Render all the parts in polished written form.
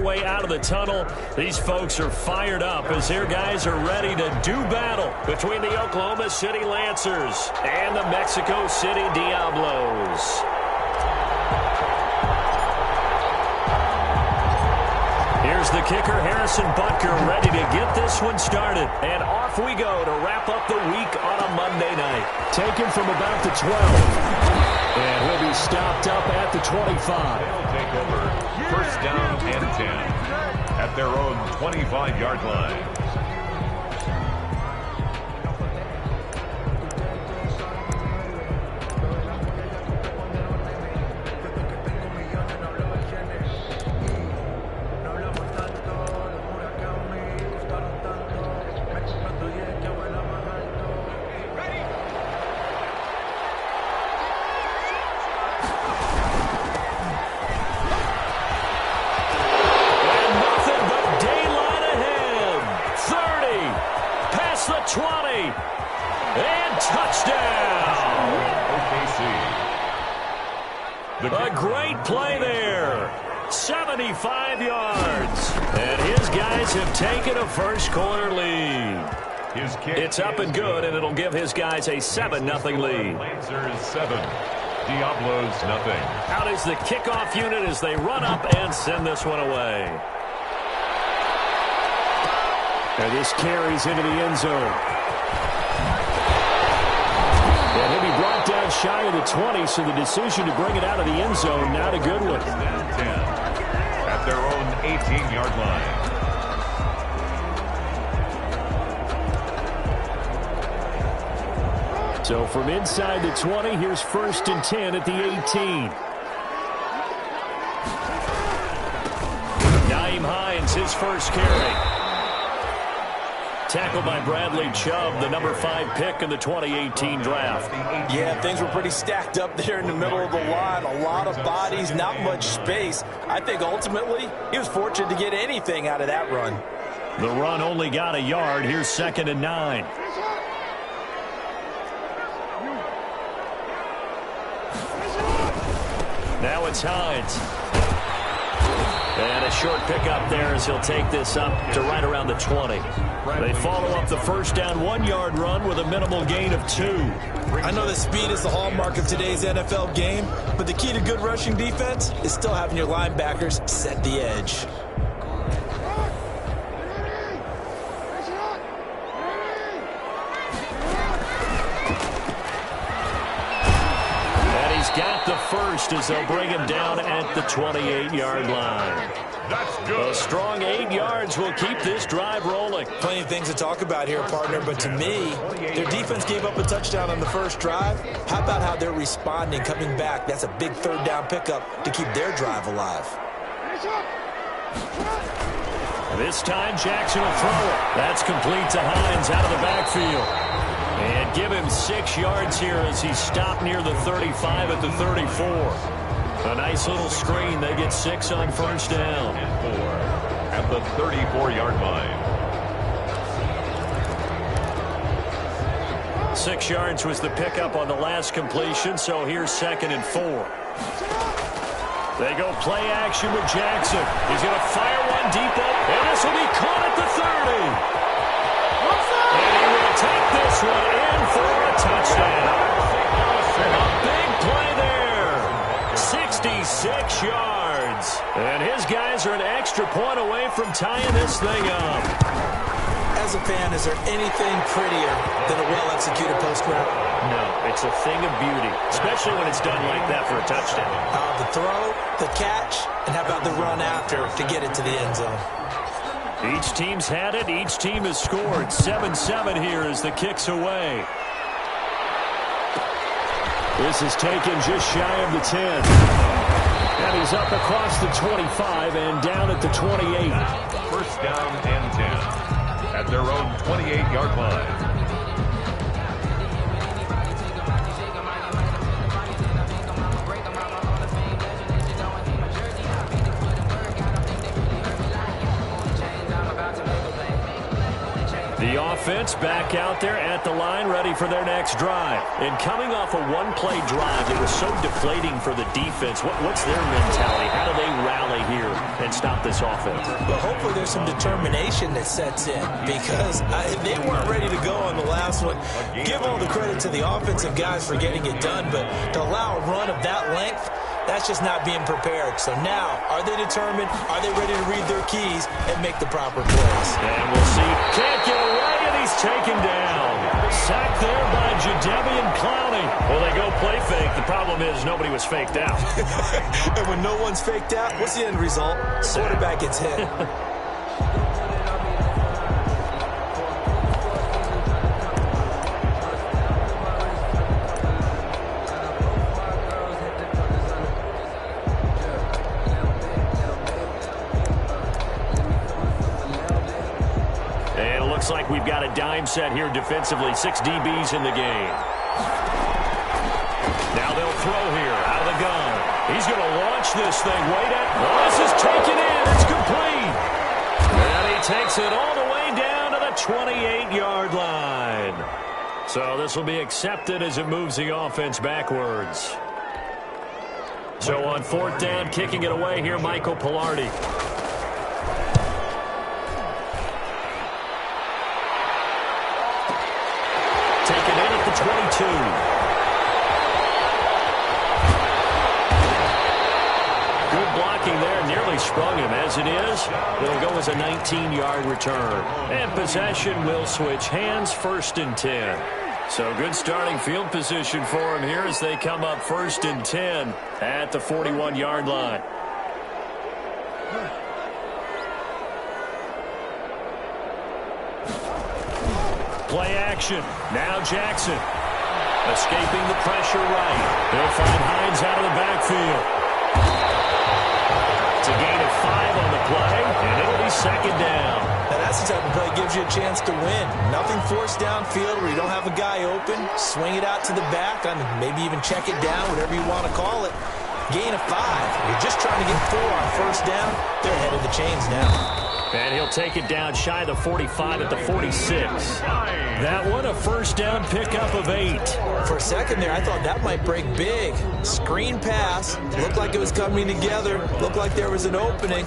way out of the tunnel. These folks are fired up as their guys are ready to do battle between the Oklahoma City Lancers and the Mexico City Diablos. Here's the kicker, Harrison Butker, ready to get this one started. And off we go to wrap up the week on a Monday night. Taken from about the 12. And he'll be stopped up at the 25. They'll take over. First down and 10 at their own 25-yard line. A great play there. 75 yards. And his guys have taken a first quarter lead. It's up and good, and it'll give his guys a 7-0 lead. Lancers 7, Diablos nothing. Out is the kickoff unit as they run up and send this one away. And this carries into the end zone. And he'll be brought down shy of the 20, so the decision to bring it out of the end zone, not a good one. 10 at their own 18-yard line. So from inside the 20, here's 1st and 10 at the 18. Nyheim Hines, his first carry. Tackled by Bradley Chubb, the number 5 pick in the 2018 draft. Yeah, things were pretty stacked up there in the middle of the line. A lot of bodies, not much space. I think ultimately he was fortunate to get anything out of that run. The run only got a yard. Here's 2nd and 9. Now it's Hines. And a short pickup there as he'll take this up to right around the 20. They follow up the first down 1-yard run with a minimal gain of 2. I know that speed is the hallmark of today's NFL game, but the key to good rushing defense is still having your linebackers set the edge. Got the first as they'll bring him down at the 28-yard line. That's good. A strong 8 yards will keep this drive rolling. Plenty of things to talk about here, partner, but to me, their defense gave up a touchdown on the first drive. How about how they're responding, coming back? That's a big 3rd down pickup to keep their drive alive. This time, Jackson will throw it. That's complete to Hines out of the backfield. And give him 6 yards here as he's stopped near the 35 at the 34. A nice little screen. They get 6 on first down. And 4 at the 34-yard line. 6 yards was the pickup on the last completion, so here's 2nd and 4. They go play action with Jackson. He's going to fire one deep, and this will be caught at the 30. And he will take this one in for a touchdown. A big play there. 66 yards. And his guys are an extra point away from tying this thing up. As a fan, is there anything prettier than a well-executed post route? No, it's a thing of beauty, especially when it's done like that for a touchdown. The throw, the catch, and how about the run after to get it to the end zone? Each team's had it. Each team has scored. 7-7 here as the kick's away. This is taken just shy of the 10. And he's up across the 25 and down at the 28. First down and 10 at their own 28-yard line. The offense back out there at the line, ready for their next drive. And coming off a one-play drive that was so deflating for the defense, what's their mentality? How do they rally here and stop this offense? Well, hopefully there's some determination that sets in because they weren't ready to go on the last one. Give all the credit to the offensive guys for getting it done, but to allow a run of that length, that's just not being prepared. So now, are they determined? Are they ready to read their keys and make the proper plays? And we'll see. Can't get away, and he's taken down. Sacked there by Jadeveon Clowney. Well, they go play fake. The problem is nobody was faked out. And when no one's faked out, what's the end result? Quarterback gets hit. Looks like we've got a dime set here defensively. 6 DBs in the game. Now they'll throw here out of the gun. He's going to launch this thing. Wait at. Well, this is taken in. It's complete. And he takes it all the way down to the 28-yard line. So this will be accepted as it moves the offense backwards. So on 4th down, kicking it away here, Michael Pilardi. Taken in at the 22. Good blocking there. Nearly sprung him. As it is, it'll go as a 19-yard return. And possession will switch hands, 1st and 10. So good starting field position for him here as they come up 1st and 10 at the 41-yard line. Play action. Now Jackson. Escaping the pressure right. They'll find Hines out of the backfield. It's a gain of 5 on the play, and it'll be 2nd down. Now that's the type of play that gives you a chance to win. Nothing forced downfield where you don't have a guy open. Swing it out to the back, maybe even check it down, whatever you want to call it. Gain of 5. You're just trying to get 4 on 1st down. They're ahead of the chains now. And he'll take it down shy of the 45 at the 46. That one, a 1st down pickup of 8. For a second there, I thought that might break big. Screen pass. Looked like it was coming together. Looked like there was an opening.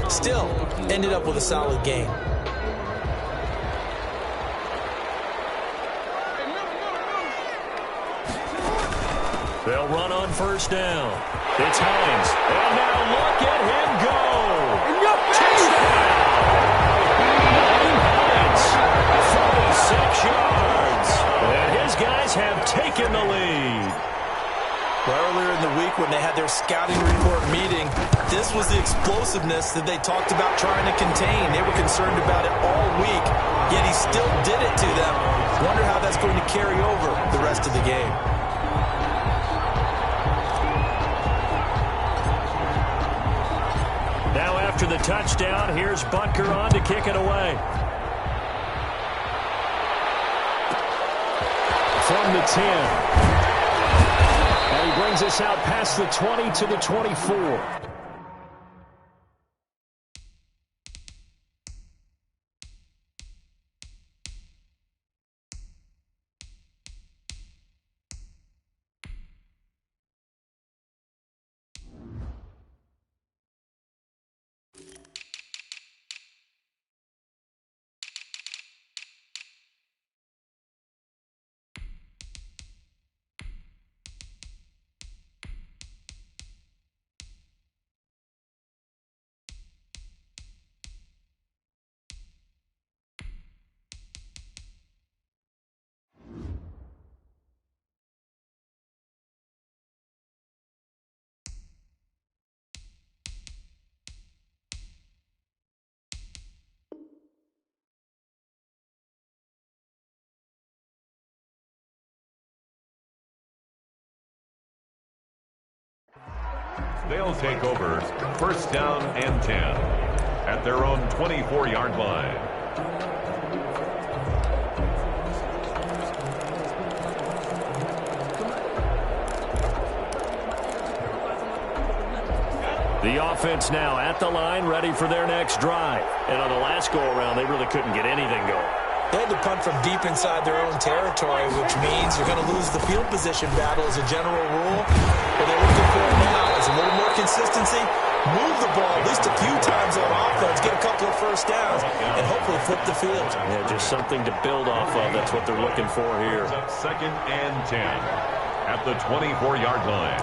Still, ended up with a solid gain. They'll run on 1st down. It's Hines. And now look at him go. Touchdown! 6 yards. And his guys have taken the lead. Well, earlier in the week when they had their scouting report meeting, this was the explosiveness that they talked about trying to contain. They were concerned about it all week, yet he still did it to them. Wonder how that's going to carry over the rest of the game. Now after the touchdown, here's Butker on to kick it away. From the 10. And he brings us out past the 20 to the 24. They'll take over 1st down and 10 at their own 24-yard line. The offense now at the line, ready for their next drive. And on the last go-around, they really couldn't get anything going. They had to punt from deep inside their own territory, which means you're going to lose the field position battle as a general rule. What they're looking for now is a little more consistency, move the ball at least a few times on offense, get a couple of first downs, and hopefully flip the field. Yeah, just something to build off of. That's what they're looking for here. Second and 10 at the 24-yard line.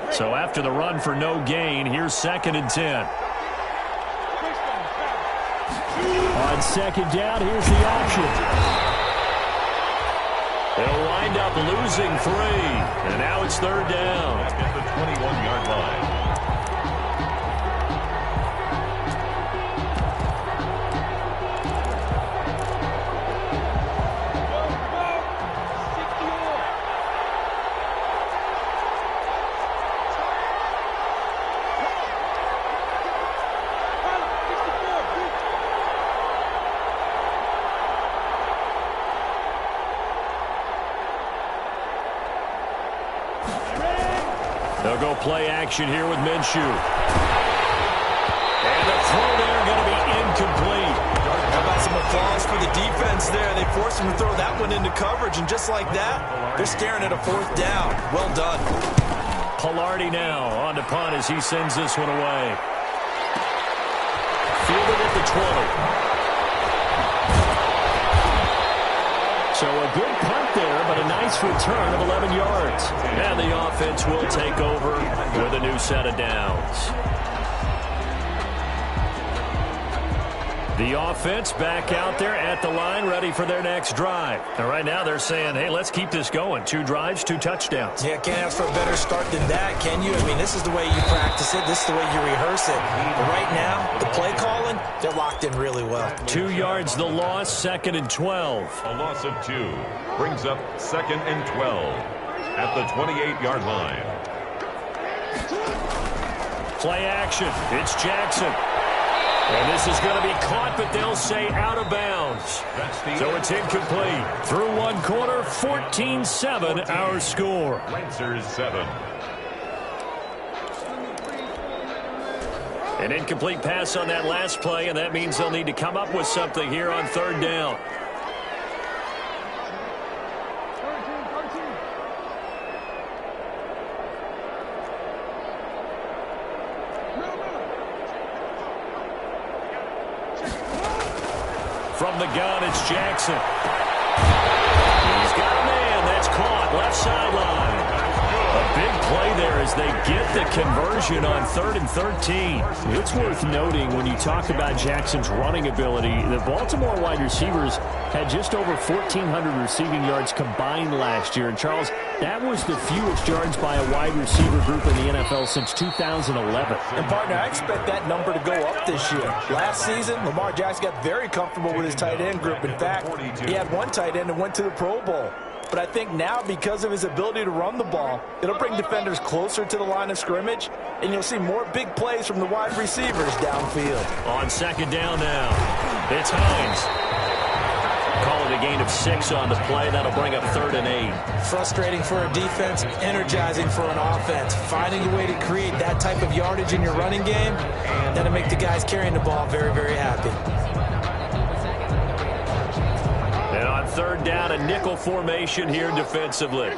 So after the run for no gain, here's second and 10. On second down, here's the option. They'll wind up losing 3, and now it's third down. At the 21-yard line. They'll go play action here with Minshew. And the throw there going to be incomplete. How about some applause for the defense there? They forced him to throw that one into coverage, and just like that, they're staring at a fourth down. Well done. Pilardi now on to punt as he sends this one away. Fielded at the 20. So a good punt there, but a nice return of 11 yards. And the offense will take over with a new set of downs. The offense back out there at the line, ready for their next drive. And right now they're saying, hey, let's keep this going. 2 drives, 2 touchdowns. Yeah, can't ask for a better start than that, can you? I mean, this is the way you practice it. This is the way you rehearse it. But right now, the play calling, they're locked in really well. 2 yards the loss, second and 12. A loss of 2 brings up second and 12 at the 28-yard line. Play action. It's Jackson. And this is going to be caught, but they'll say out of bounds. So it's incomplete. Through one quarter, 14-7 our score. Lancers 7. An incomplete pass on that last play, and that means they'll need to come up with something here on third down. From the gun, it's Jackson. He's got a man. That's caught. Left sideline. A big play there as they get the conversion on 3rd and 13. It's worth noting when you talk about Jackson's running ability, the Baltimore wide receivers had just over 1,400 receiving yards combined last year. And, Charles, that was the fewest yards by a wide receiver group in the NFL since 2011. And, partner, I expect that number to go up this year. Last season, Lamar Jackson got very comfortable with his tight end group. In fact, he had one tight end and went to the Pro Bowl. But I think now, because of his ability to run the ball, it'll bring defenders closer to the line of scrimmage, and you'll see more big plays from the wide receivers downfield. On second down now, it's Hines. Call it a gain of 6 on the play. That'll bring up 3rd and 8. Frustrating for a defense, energizing for an offense. Finding a way to create that type of yardage in your running game, that'll make the guys carrying the ball very, very happy. And on third down, a nickel formation here defensively.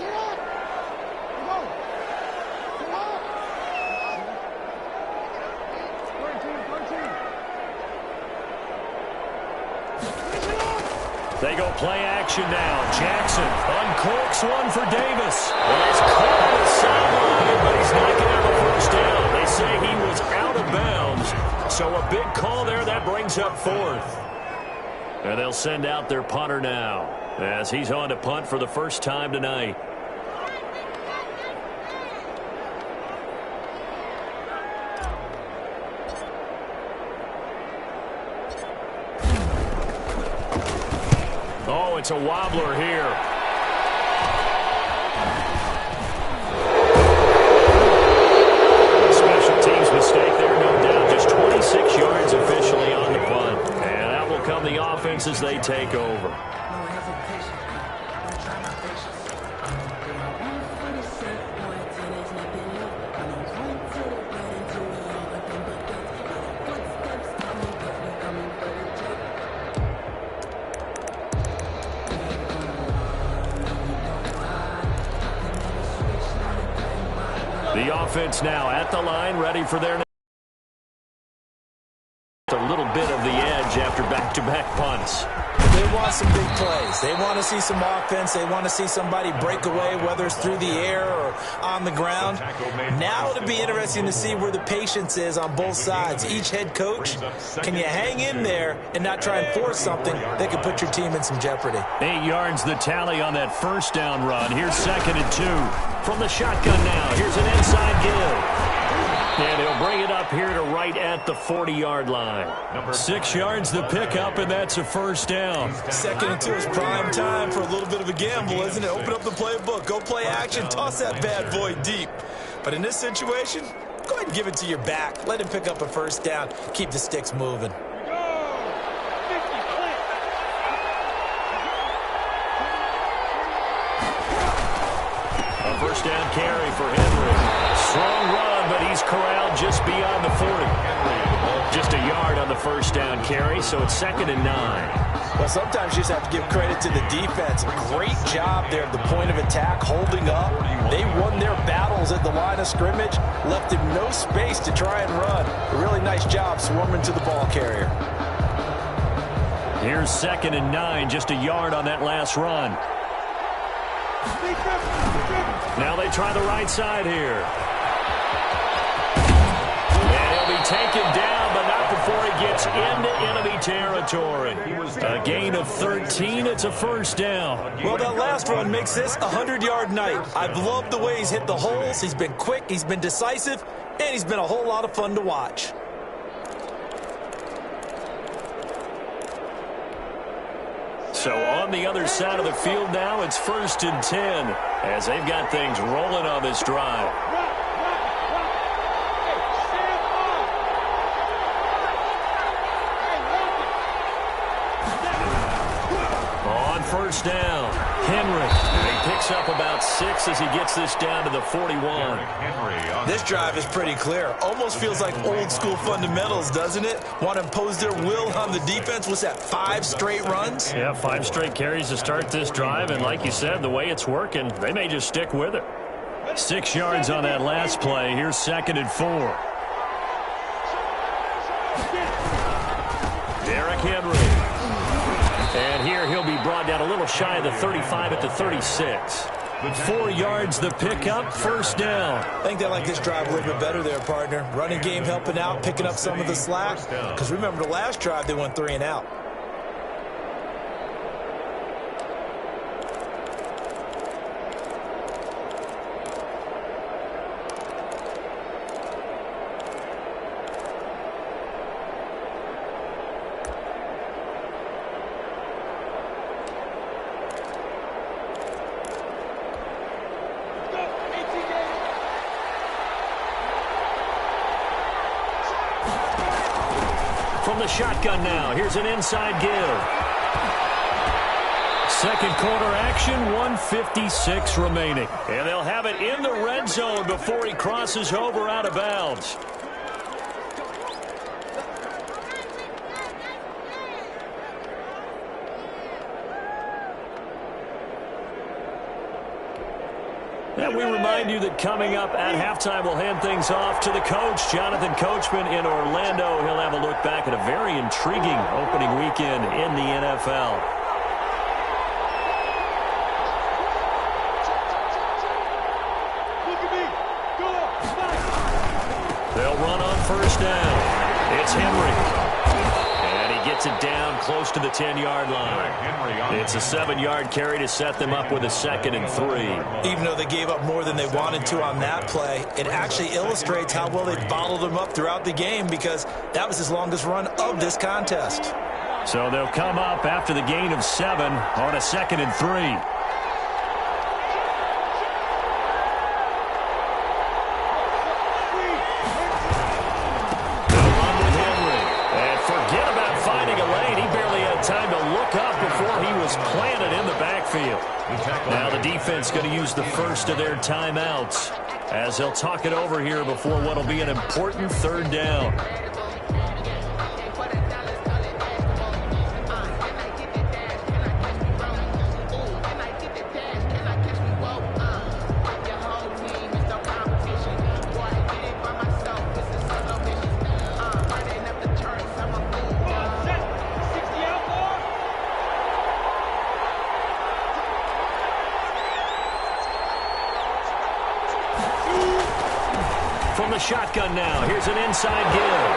They go play action now. Jackson uncorks one for Davis. Well, he's caught on the sideline, but he's not going to have a first down. They say he was out of bounds. So a big call there. That brings up 4th. And they'll send out their punter now as he's on to punt for the first time tonight. Oh, it's a wobbler here. A special teams mistake there, no doubt. Just 26 yards officially on the punt. And out will come the offense Giants as they take over. The offense now at the line, ready for their a little bit of the edge after back-to-back punts. They want some big plays. They want to see some offense. They want to see somebody break away, whether it's through the air or on the ground. Now it'll be interesting to see where the patience is on both sides. Each head coach, can you hang in there and not try and force something that could put your team in some jeopardy? 8 yards the tally on that first down run. Here's 2nd and 2. From the shotgun now, here's an inside give. And he'll bring it up here to right at the 40-yard line. 6 yards the pickup, and that's a first down. 2nd and 2 is prime time for a little bit of a gamble, isn't it? Open up the playbook, go play action, toss that bad boy deep. But in this situation, go ahead and give it to your back. Let him pick up a first down. Keep the sticks moving. A first down carry for Henry. Strong run, but he's corralled just beyond the 40. Just a yard on the first down carry, so it's 2nd and 9. Well, sometimes you just have to give credit to the defense. Great job there at the point of attack, holding up. They won their battles at the line of scrimmage, left him no space to try and run. A really nice job swarming to the ball carrier. Here's 2nd and 9, just a yard on that last run. Now they try the right side here. And he'll be taken down, but not before he gets into enemy territory. A gain of 13. It's a first down. Well, that last run makes this a 100-yard night. I've loved the way he's hit the holes. He's been quick, he's been decisive, and he's been a whole lot of fun to watch. So on the other side of the field now, it's 1st and 10 as they've got things rolling on this drive. On first down, Henry. He picks up about 6 as he gets this down to the 41. This drive is pretty clear. Almost feels like old school fundamentals, doesn't it? Want to impose their will on the defense. What's that, 5 straight runs? Yeah, 5 straight carries to start this drive, and like you said, the way it's working, they may just stick with it. 6 yards on that last play. Here's 2nd and 4. Derrick Henry. And here he'll be brought down a little shy of the 35 at the 36. 4 yards the pickup, first down. I think they like this drive a little bit better there, partner. Running game helping out, picking up some of the slack. Because remember, the last drive they went 3 and out. From the shotgun now, here's an inside give. Second quarter action, 1:56 remaining. And they'll have it in the red zone before he crosses over out of bounds. And we remind you that coming up at halftime, we'll hand things off to the coach, Jonathan Coachman in Orlando. He'll have a look back at a very intriguing opening weekend in the NFL. They'll run on first down. It's Henry. Gets it down close to the 10-yard line. It's a 7-yard carry to set them up with a 2nd and 3. Even though they gave up more than they wanted to on that play, it actually illustrates how well they bottled them up throughout the game because that was his longest run of this contest. So they'll come up after the gain of 7 on a 2nd and 3. Time to offense going to use the first of their timeouts as they'll talk it over here before what will be an important third down. From the shotgun now, here's an inside give.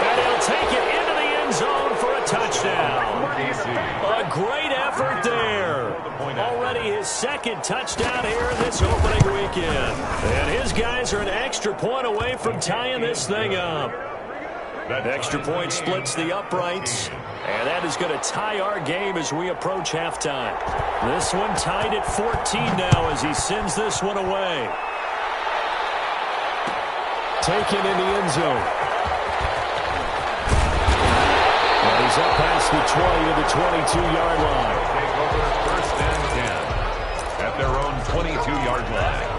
And he'll take it into the end zone for a touchdown. A great effort there. Already his second touchdown here this opening weekend. And his guys are an extra point away from tying this thing up. That extra point splits the uprights. And that is going to tie our game as we approach halftime. This one tied at 14 now as he sends this one away. Taken in the end zone. And he's up past the 20 to the 22-yard line. Take over first and 10 at their own 22-yard line.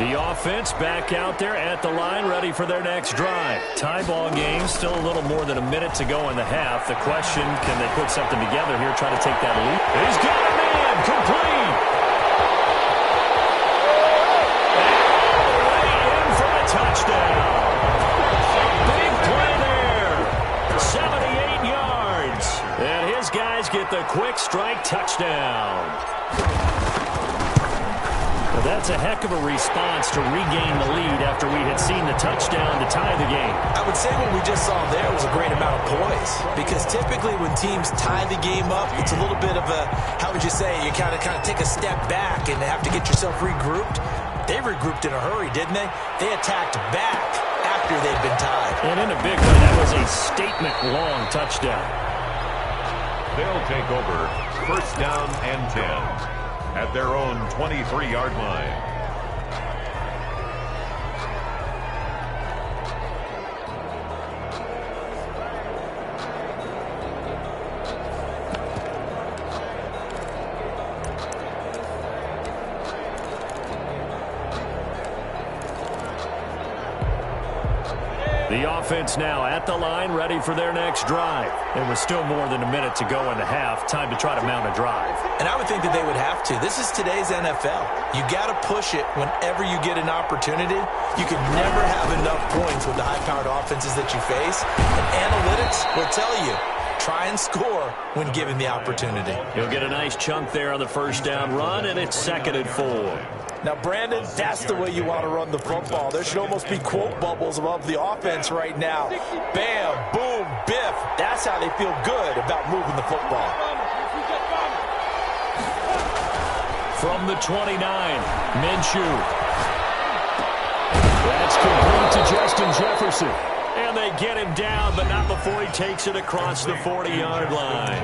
The offense back out there at the line, ready for their next drive. Tie ball game, still a little more than a minute to go in the half. The question, can they put something together here, try to take that lead? He's got a man, complete. Touchdown. Big play there. 78 yards. And his guys get the quick strike touchdown. Well, that's a heck of a response to regain the lead after we had seen the touchdown to tie the game. I would say what we just saw there was a great amount of poise. Because typically when teams tie the game up, it's a little bit of a, how would you say, you kind of take a step back and have to get yourself regrouped. They regrouped in a hurry, didn't they? They attacked back after they'd been tied. And in a big way, that was a statement-long touchdown. They'll take over first down and 10 at their own 23-yard line. The offense now at the line, ready for their next drive. And with still more than a minute to go in the half, time to try to mount a drive. And I would think that they would have to. This is today's NFL. You got to push it whenever you get an opportunity. You can never have enough points with the high-powered offenses that you face. And analytics will tell you, try and score when given the opportunity. He'll get a nice chunk there on the first down run, and it's 2nd and 4. Now, Brandon, that's the way you want to run the football. There should almost be quote bubbles above the offense right now. Bam, boom, biff. That's how they feel good about moving the football. From the 29, Minshew. That's complete to Justin Jefferson. And they get him down, but not before he takes it across the 40-yard line.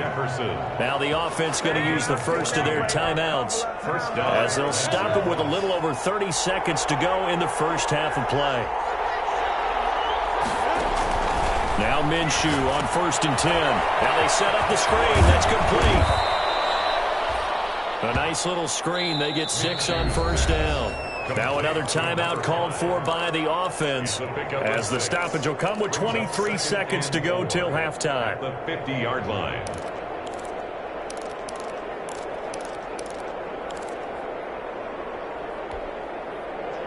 Now the offense going to use the first of their timeouts as they'll stop it with a little over 30 seconds to go in the first half of play. Now Minshew on 1st and 10. Now they set up the screen. That's complete. A nice little screen. They get 6 on 1st down. Now another timeout called for by the offense as the stoppage will come with 23 seconds to go till halftime. The 50-yard line.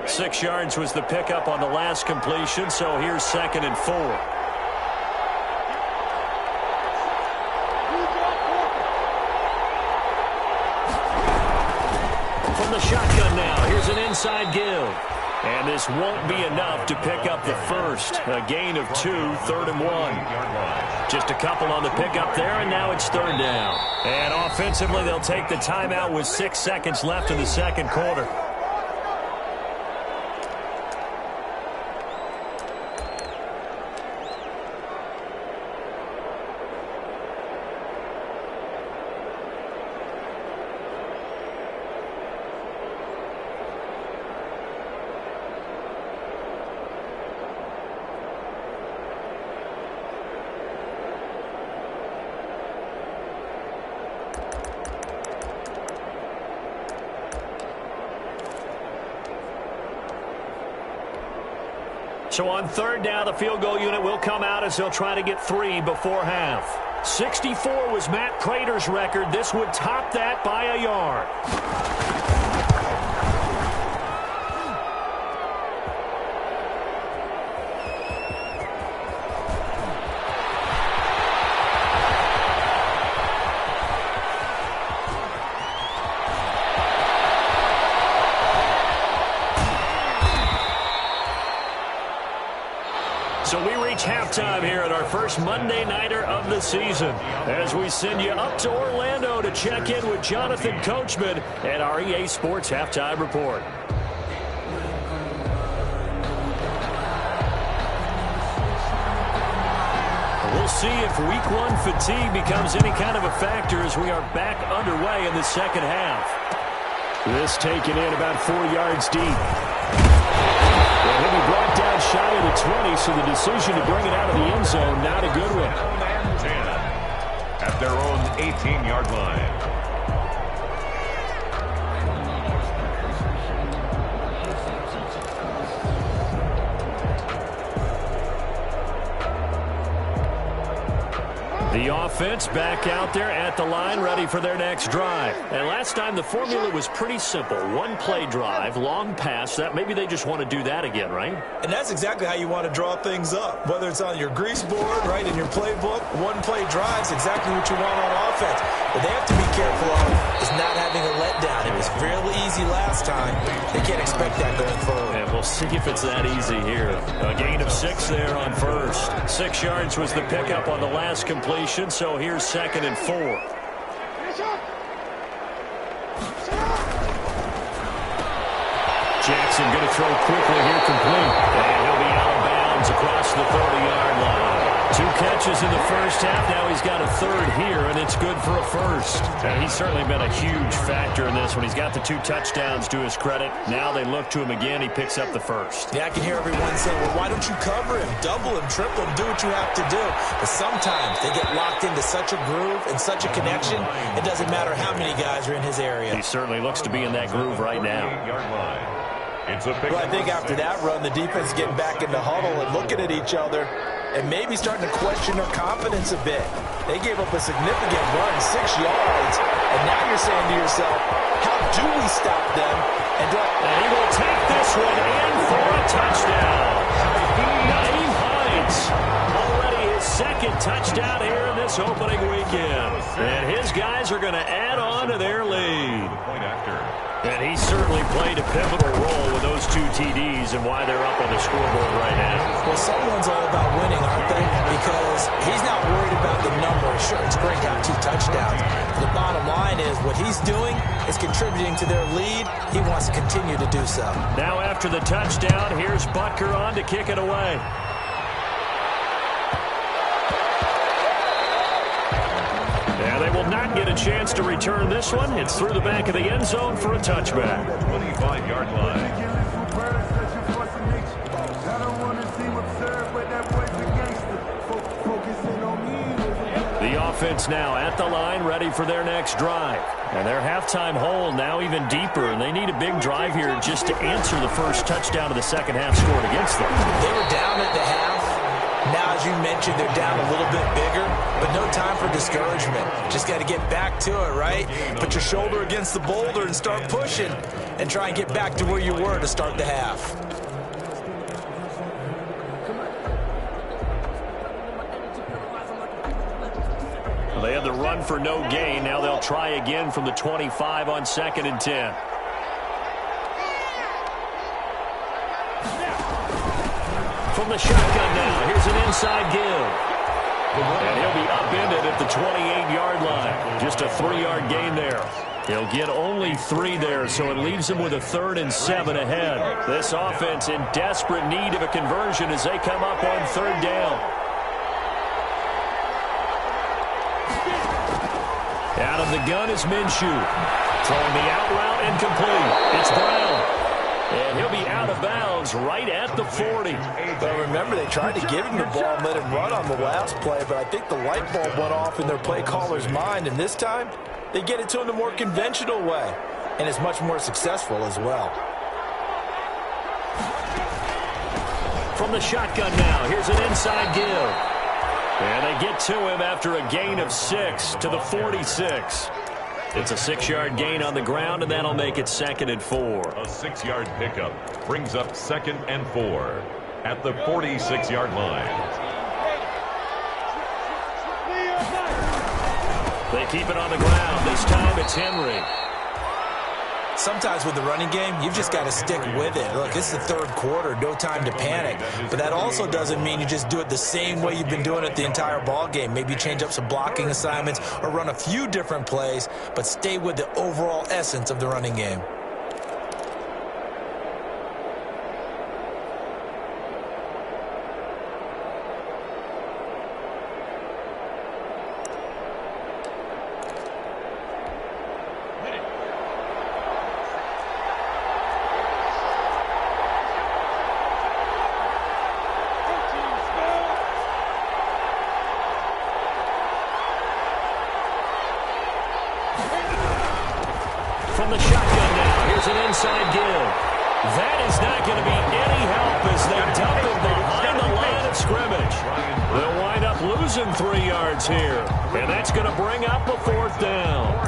Six yards was the pickup on the last completion, so here's 2nd and 4. From the shotgun now, here's an inside give. And this won't be enough to pick up the first. A gain of 2, 3rd and 1. Just a couple on the pickup there, and now it's 3rd down. And offensively, they'll take the timeout with 6 seconds left in the second quarter. So on third down, the field goal unit will come out as they'll try to get 3 before half. 64 was Matt Prater's record. This would top that by a yard. So we reach halftime here at our first Monday Nighter of the season as we send you up to Orlando to check in with Jonathan Coachman at our EA Sports Halftime Report. We'll see if Week 1 fatigue becomes any kind of a factor as we are back underway in the second half. This taken in about 4 yards deep. Well, he'll be brought down shy of the 20, so the decision to bring it out of the end zone, not a good one. And 10 at their own 18-yard line. The offense back out there at the line, ready for their next drive. And last time the formula was pretty simple. One play drive, long pass. That maybe they just want to do that again, right? And that's exactly how you want to draw things up. Whether it's on your grease board, right, in your playbook, one play drive is exactly what you want on offense. What they have to be careful of is not having a letdown. It was fairly easy last time. They can't expect that going forward. And we'll see if it's that easy here. A gain of 6 there on first. 6 yards was the pickup on the last completion, so here's 2nd and 4. Jackson going to throw quickly here, complete. And he'll be out of bounds across the 30-yard line. 2 catches in the first half. Now he's got a 3rd here, and it's good for a first. And he's certainly been a huge factor in this one. He's got the 2 touchdowns to his credit. Now they look to him again. He picks up the first. Yeah, I can hear everyone saying, well, why don't you cover him, double him, triple him, do what you have to do. But sometimes they get locked into such a groove and such a connection, it doesn't matter how many guys are in his area. He certainly looks to be in that groove right now. Well, I think after that run, the defense is getting back in the huddle and looking at each other and maybe starting to question their confidence a bit. They gave up a significant run, 6 yards, and now you're saying to yourself, how do we stop them? And he will take this one in for a touchdown. Naeem Hines, already his 2nd touchdown here in this opening weekend. And his guys are going to add on to their lead. And he certainly played a pivotal role with those 2 TDs and why they're up on the scoreboard right now. Well, someone's all about winning, aren't they? Because he's not worried about the numbers. Sure, it's great to have 2 touchdowns. The bottom line is what he's doing is contributing to their lead. He wants to continue to do so. Now after the touchdown, here's Butker on to kick it away. Yeah, they will not get a chance to return this one. It's through the back of the end zone for a touchback. 25-yard line. The offense now at the line, ready for their next drive. And their halftime hole now even deeper, and they need a big drive here just to answer the first touchdown of the second half scored against them. They were down at the half. Now, as you mentioned, they're down a little bit bigger, but no time for discouragement. Just got to get back to it, right? Put your shoulder against the boulder and start pushing and try and get back to where you were to start the half. They had the run for no gain. Now they'll try again from the 25 on 2nd and 10. From the shotgun now, here's an inside give. And he'll be upended at the 28-yard line. Just a 3-yard gain there. He'll get only 3 there, so it leaves him with a 3rd and 7 ahead. This offense in desperate need of a conversion as they come up on 3rd down. Out of the gun is Minshew. Throwing the out route incomplete. It's Brown. And he'll be out of bounds right at the 40. But remember, they tried to give him the ball and let him run on the last play, but I think the light bulb went off in their play caller's mind, and this time they get it to him the more conventional way, and it's much more successful as well. From From the shotgun now, here's an inside give. And they get to him after a gain of 6 to the 46. It's a 6-yard gain on the ground, and that'll make it 2nd and 4. A 6-yard pickup brings up 2nd and 4 at the 46-yard line. They keep it on the ground. This time it's Henry. Sometimes with the running game, you've just got to stick with it. Look, it's the 3rd quarter, no time to panic. But that also doesn't mean you just do it the same way you've been doing it the entire ball game. Maybe change up some blocking assignments or run a few different plays, but stay with the overall essence of the running game. From the shotgun now, here's an inside give. That is not going to be any help as they dump it behind the line of scrimmage. They'll wind up losing 3 yards here, and that's going to bring up a 4th down.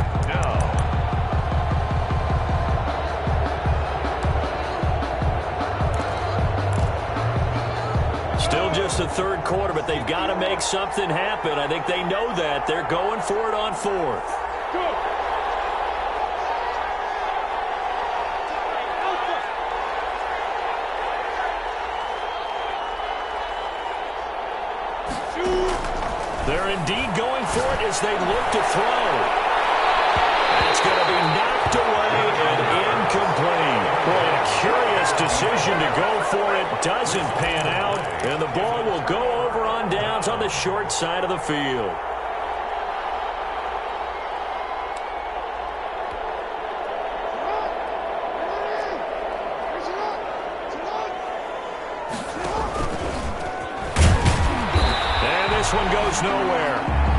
Still just the 3rd quarter, but they've got to make something happen. I think they know that. They're going for it on 4th. They're indeed going for it as they look to throw. It's going to be knocked away and incomplete. Boy, a curious decision to go for it. Doesn't pan out, and the ball will go over on downs on the short side of the field. This one goes nowhere.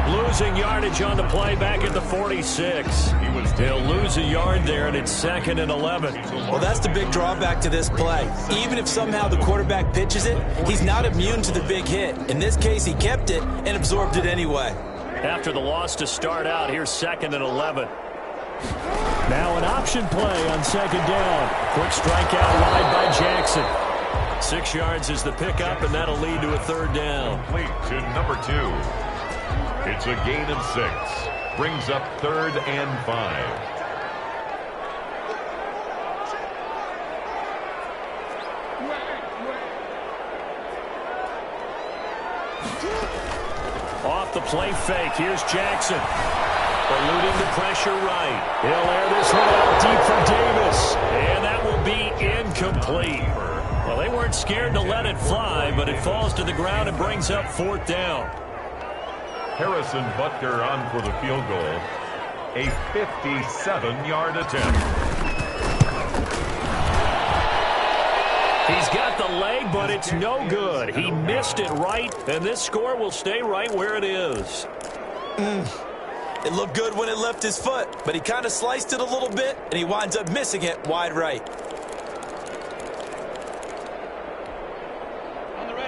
Losing yardage on the play back at the 46. They'll lose a yard there, and it's 2nd and 11. Well, that's the big drawback to this play. Even if somehow the quarterback pitches it, he's not immune to the big hit. In this case, he kept it and absorbed it anyway. After the loss to start out, here's 2nd and 11. Now an option play on 2nd down. Quick strikeout wide by Jackson. 6 yards is the pickup, and that'll lead to a 3rd down. Complete to number 2. It's a gain of 6. Brings up 3rd and 5. Off the play fake, here's Jackson. Eluding the pressure right. He'll air this one out deep for Davis. And that will be incomplete. Well, they weren't scared to let it fly, but it falls to the ground and brings up 4th down. Harrison Butker on for the field goal. A 57-yard attempt. He's got the leg, but it's no good. He missed it right, and this score will stay right where it is. It looked good when it left his foot, but he kind of sliced it a little bit, and he winds up missing it wide right.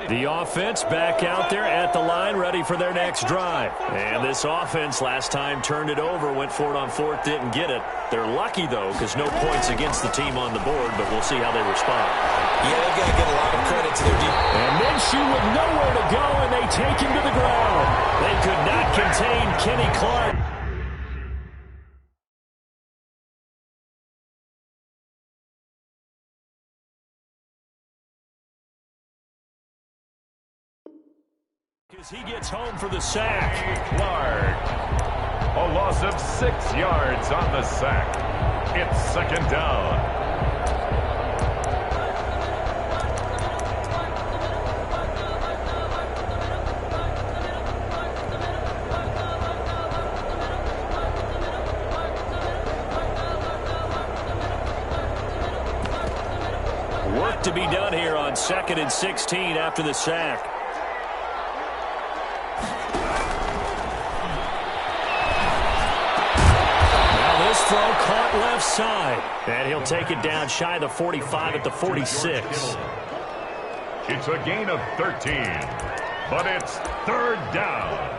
The offense back out there at the line, ready for their next drive. And this offense last time turned it over, went for it on 4th, didn't get it. They're lucky, though, because no points against the team on the board, but we'll see how they respond. Yeah, they've got to get a lot of credit to their defense. And Minshew with nowhere to go, and they take him to the ground. They could not contain Kenny Clark. As he gets home for the sack. Clark. A loss of 6 yards on the sack. It's 2nd down. Work to be done here on 2nd and 16 after the sack. Throw caught left side. And he'll take it down shy of the 45 at the 46. It's a gain of 13, but it's third down.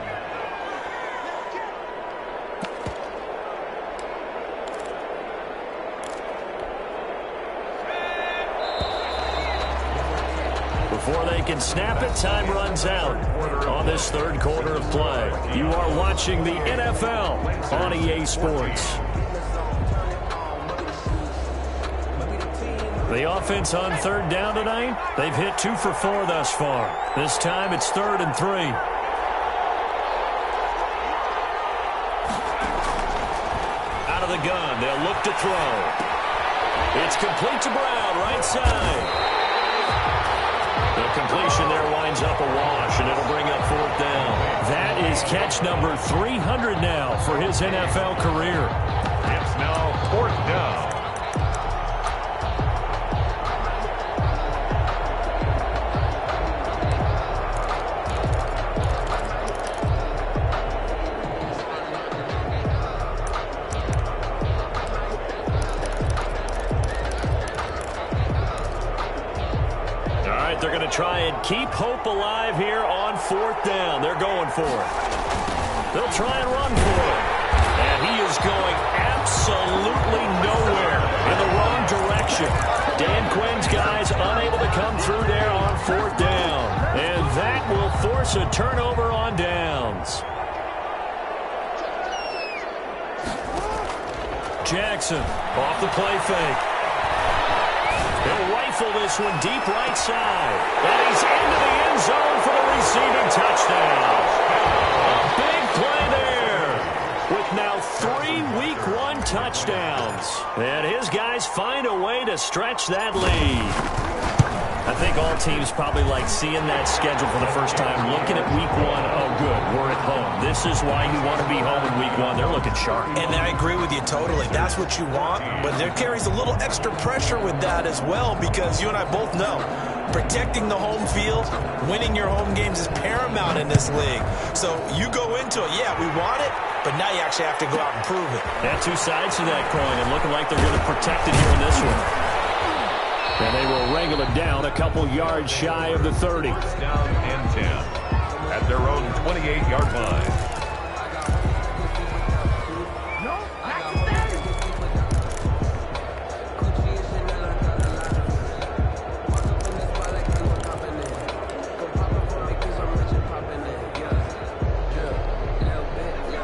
Before they can snap it, time runs out on this third quarter of play. You are watching the NFL on EA Sports. The offense on third down tonight, they've hit 2 for 4 thus far. This time it's 3rd and 3. Out of the gun, they'll look to throw. It's complete to Brown, right side. The completion there winds up a wash, and it'll bring up 4th down. That is catch number 300 now for his NFL career. It's now 4th down. They're going to try and keep hope alive here on 4th down. They're going for it. They'll try and run for it. And he is going absolutely nowhere in the wrong direction. Dan Quinn's guys unable to come through there on 4th down. And that will force a turnover on downs. Jackson off the play fake. He'll rifle this one deep right side. And he's into the end zone for the receiving touchdown. A big play there with now 3 Week 1 touchdowns. And his guys find a way to stretch that lead. I think all teams probably like seeing that schedule for the first time, looking at Week 1. Oh, good, we're at home. This is why you want to be home in Week 1. They're looking sharp. And I agree with you totally. That's what you want. But there carries a little extra pressure with that as well, because you and I both know protecting the home field, winning your home games is paramount in this league. So you go into it, yeah, we want it, but now you actually have to go out and prove it. Yeah, 2 sides to that coin, and looking like they're going to protect it here in this one. And they will wrangle it down a couple yards shy of the 30. Down and 10 at their own 28-yard line.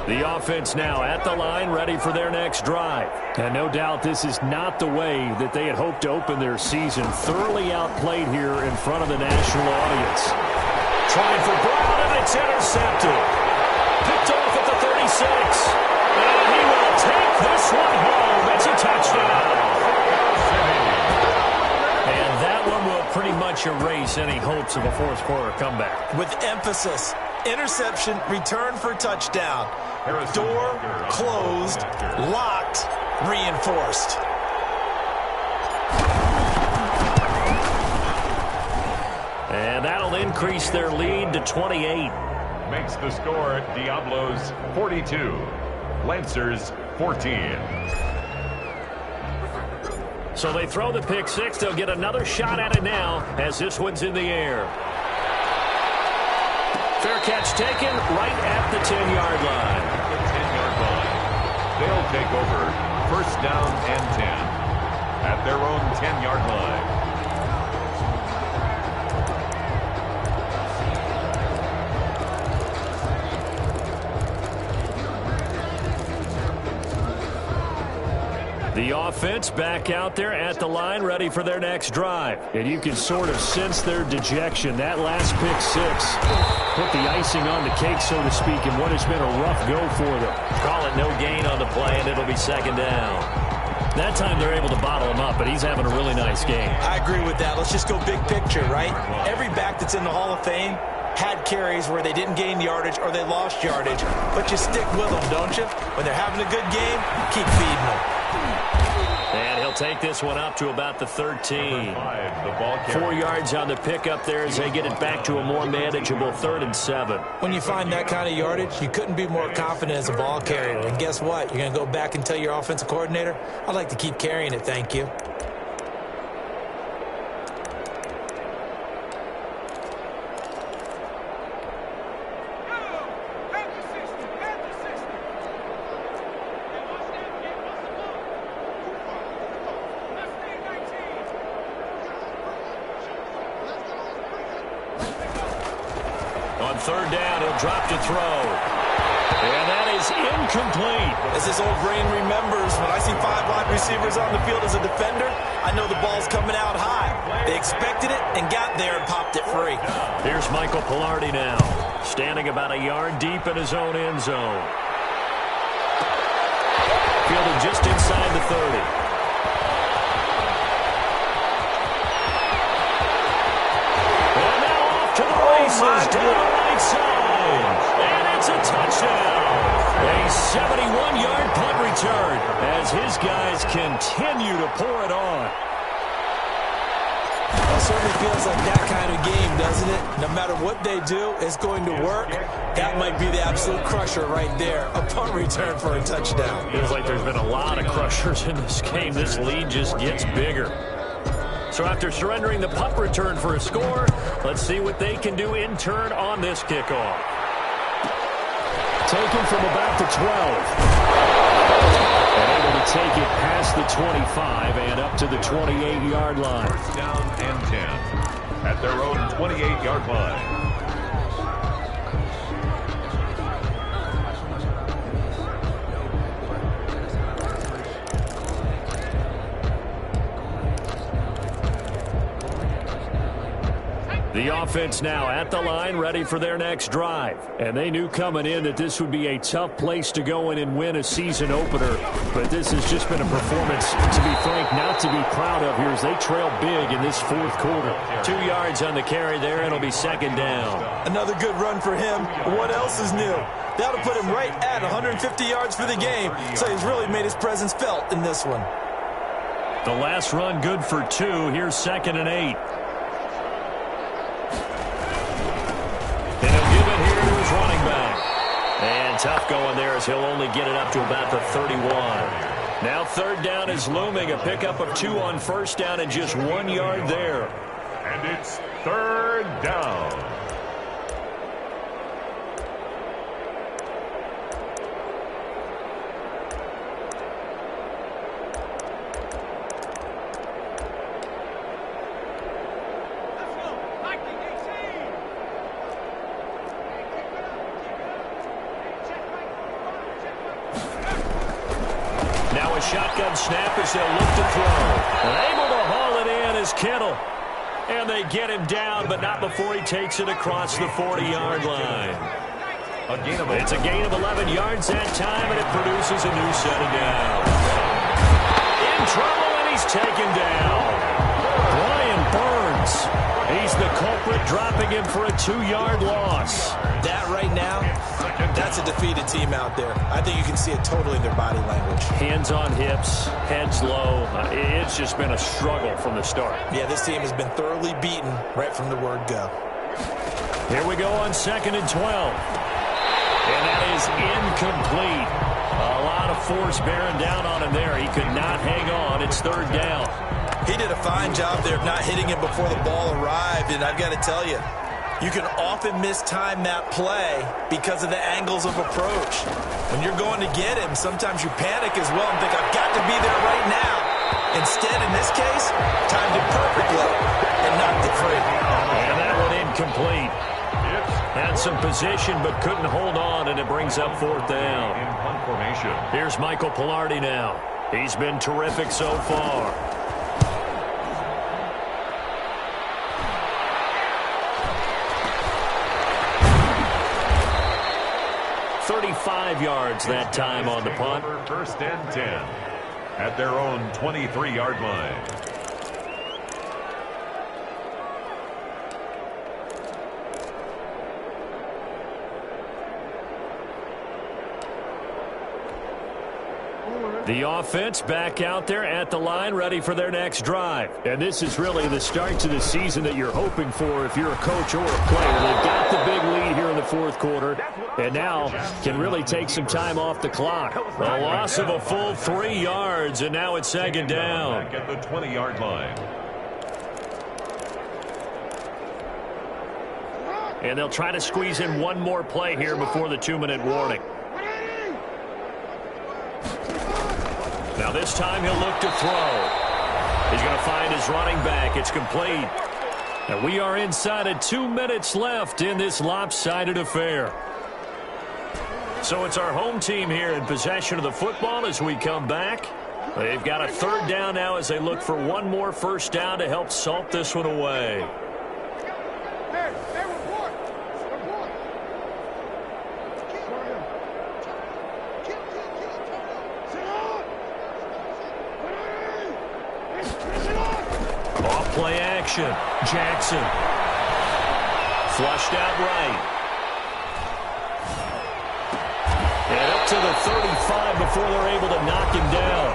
The offense now at the line, ready for their next drive. And no doubt this is not the way that they had hoped to open their season. Thoroughly outplayed here in front of the national audience. Trying for Brown, and it's intercepted. Picked off at the 36. And he will take this one home. It's a touchdown. And that one will pretty much erase any hopes of a fourth quarter comeback. With emphasis. Interception, return for touchdown. Door closed, locked, reinforced. And that'll increase their lead to 28. Makes the score Diablos 42, Lancers 14. So they throw the pick six. They'll get another shot at it now as this one's in the air. Fair catch taken right at the 10-yard line. The 10-yard line. They'll take over 1st down and 10 at their own 10-yard line. The offense back out there at the line, ready for their next drive. And you can sort of sense their dejection. That last pick six put the icing on the cake, so to speak, in what has been a rough go for them. Call it no gain on the play, and it'll be 2nd down. That time they're able to bottle him up, but he's having a really nice game. I agree with that. Let's just go big picture, right? Every back that's in the Hall of Fame had carries where they didn't gain yardage or they lost yardage, but you stick with them, don't you? When they're having a good game, keep feeding them. And he'll take this one up to about the 13. 4 yards on the pickup there as they get it back to a more manageable 3rd and 7. When you find that kind of yardage, you couldn't be more confident as a ball carrier. And guess what? You're going to go back and tell your offensive coordinator, I'd like to keep carrying it, thank you. third down. He'll drop to throw. And that is incomplete. As his old brain remembers, when I see 5 wide receivers on the field as a defender, I know the ball's coming out high. They expected it and got there and popped it free. Here's Michael Pilardi now, standing about a yard deep in his own end zone. Fielded just inside the 30. And now off to the races down the right side. And it's a touchdown. A 71-yard punt return as his guys continue to pour it on. It certainly feels like that kind of game, doesn't it? No matter what they do, it's going to work. That might be the absolute crusher right there. A punt return for a touchdown. Feels like there's been a lot of crushers in this game. This lead just gets bigger. So after surrendering the punt return for a score, let's see what they can do in turn on this kickoff. Taken from about the 12. And able to take it past the 25 and up to the 28-yard line. First down and 10 at their own 28-yard line. The offense now at the line, ready for their next drive. And they knew coming in that this would be a tough place to go in and win a season opener. But this has just been a performance, to be frank, not to be proud of here as they trail big in this fourth quarter. 2 yards on the carry there, and it'll be second down. Another good run for him. What else is new? That'll put him right at 150 yards for the game. So he's really made his presence felt in this one. The last run good for 2. Here's second and 8. And tough going there as he'll only get it up to about the 31. Now third down is looming. A pickup of 2 on first down and just 1 yard there. And it's third down. Shotgun snap as they'll look to throw. And able to haul it in is Kittle. And they get him down, but not before he takes it across the 40-yard line. It's a gain of 11 yards that time, and it produces a new set of downs. In trouble, and he's taken down. Brian Burns. He's the culprit, dropping him for a 2-yard loss. That right now, that's a defeated team out there. I think you can see it totally in their body language. Hands on hips, heads low. It's just been a struggle from the start. Yeah, this team has been thoroughly beaten right from the word go. Here we go on second and 12. And that is incomplete. A lot of force bearing down on him there. He could not hang on. It's third down. He did a fine job there of not hitting it before the ball arrived. And I've got to tell you, you can often mistime that play because of the angles of approach. When you're going to get him, sometimes you panic as well and think, I've got to be there right now. Instead, in this case, timed it perfectly and knocked it free. And that one incomplete. Had some position but couldn't hold on, and it brings up fourth down. In punt formation. Here's Michael Pilardi now. He's been terrific so far. 35 yards that time on the punt. First and 10 at their own 23-yard line. The offense back out there at the line, ready for their next drive. And this is really the start to the season that you're hoping for if you're a coach or a player. They've got the big lead here in the fourth quarter, and now can really take some time off the clock. A loss of a full 3 yards, and now it's second down. Back at the 20-yard line. And they'll try to squeeze in one more play here before the 2-minute warning. Now this time he'll look to throw. He's going to find his running back. It's complete. And we are inside of 2 minutes left in this lopsided affair. So it's our home team here in possession of the football as we come back. They've got a third down now as they look for one more first down to help salt this one away. Play action. Jackson. Flushed out right. And up to the 35 before they're able to knock him down.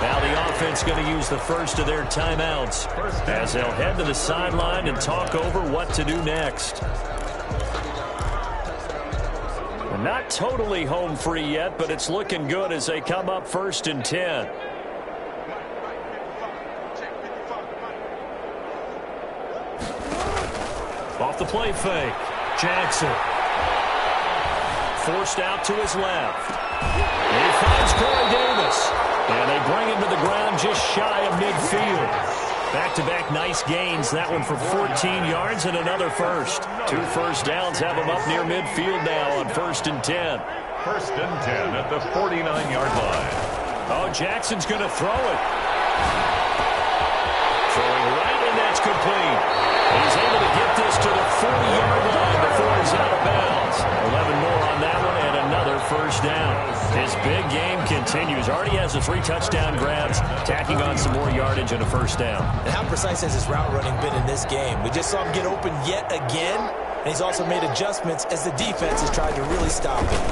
Now the offense going to use the first of their timeouts as they'll head to the sideline and talk over what to do next. Well, not totally home free yet, but it's looking good as they come up 1st and 10. Off the play fake. Jackson. Forced out to his left. And he finds Corey Davis. And they bring him to the ground just shy of midfield. Back-to-back nice gains. That one for 14 yards and another first. 2 first downs have him up near midfield now on 1st and 10. 1st and 10 at the 49-yard line. Oh, Jackson's going to throw it. Throwing right, and that's complete. He's able to get this to the 40-yard line before he's out of bounds. 11 more on that one and another first down. His big game continues. Already has the 3 touchdown grabs, tacking on some more yardage and a first down. And how precise has his route running been in this game? We just saw him get open yet again, and he's also made adjustments as the defense has tried to really stop him.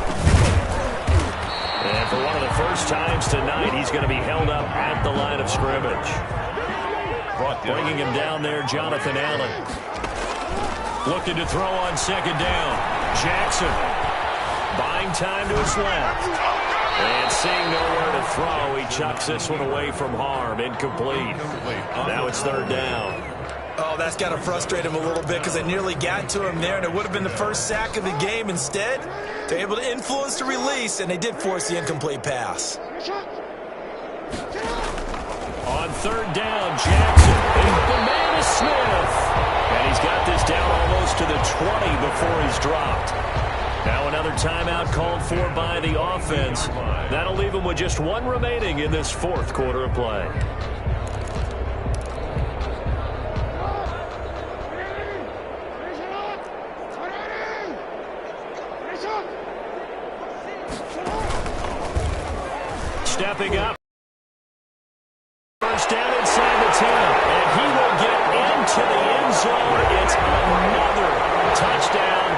And for one of the first times tonight, he's going to be held up at the line of scrimmage. Bringing him down there, Jonathan Allen. Looking to throw on 2nd down. Jackson. Buying time to his left. And seeing nowhere to throw, he chucks this one away from harm. Incomplete. Now it's 3rd down. Oh, that's got to frustrate him a little bit because they nearly got to him there, and it would have been the first sack of the game. Instead, they're able to influence the release, and they did force the incomplete pass. On 3rd down, Jackson. The man is Smith. And he's got this down almost to the 20 before he's dropped. Now another timeout called for by the offense. That'll leave him with just 1 remaining in this 4th quarter of play. Stepping up. First down inside the 10, and he will get into the end zone. It's another touchdown.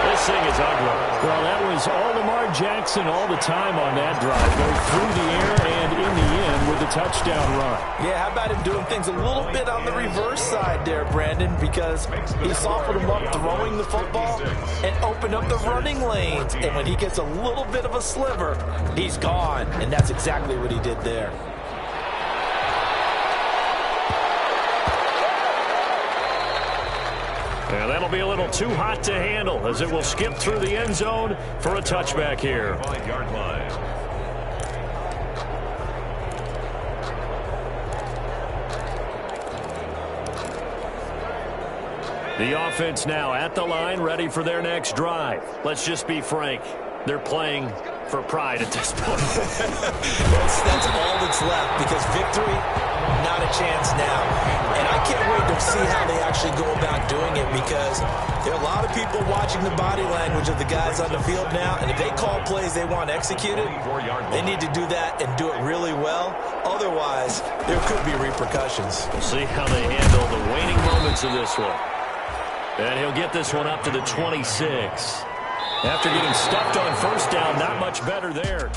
This thing is ugly. Well, that was all Lamar Jackson all the time on that drive. Going through the air and in the end with a touchdown run. Yeah, how about him doing things a little bit on the reverse side there, Brandon, because he softened him up throwing the football and opened up the running lanes. And when he gets a little bit of a sliver, he's gone. And that's exactly what he did there. And that'll be a little too hot to handle as it will skip through the end zone for a touchback here. 5-yard line. The offense now at the line, ready for their next drive. Let's just be frank. They're playing for pride at this point. That's all that's left because victory, not a chance now. And I can't wait to see how they actually go about doing it because there are a lot of people watching the body language of the guys on the field now. And if they call plays they want executed, they need to do that and do it really well. Otherwise, there could be repercussions. We'll see how they handle the waning moments of this one. And he'll get this one up to the 26. After getting stuffed on first down, not much better there.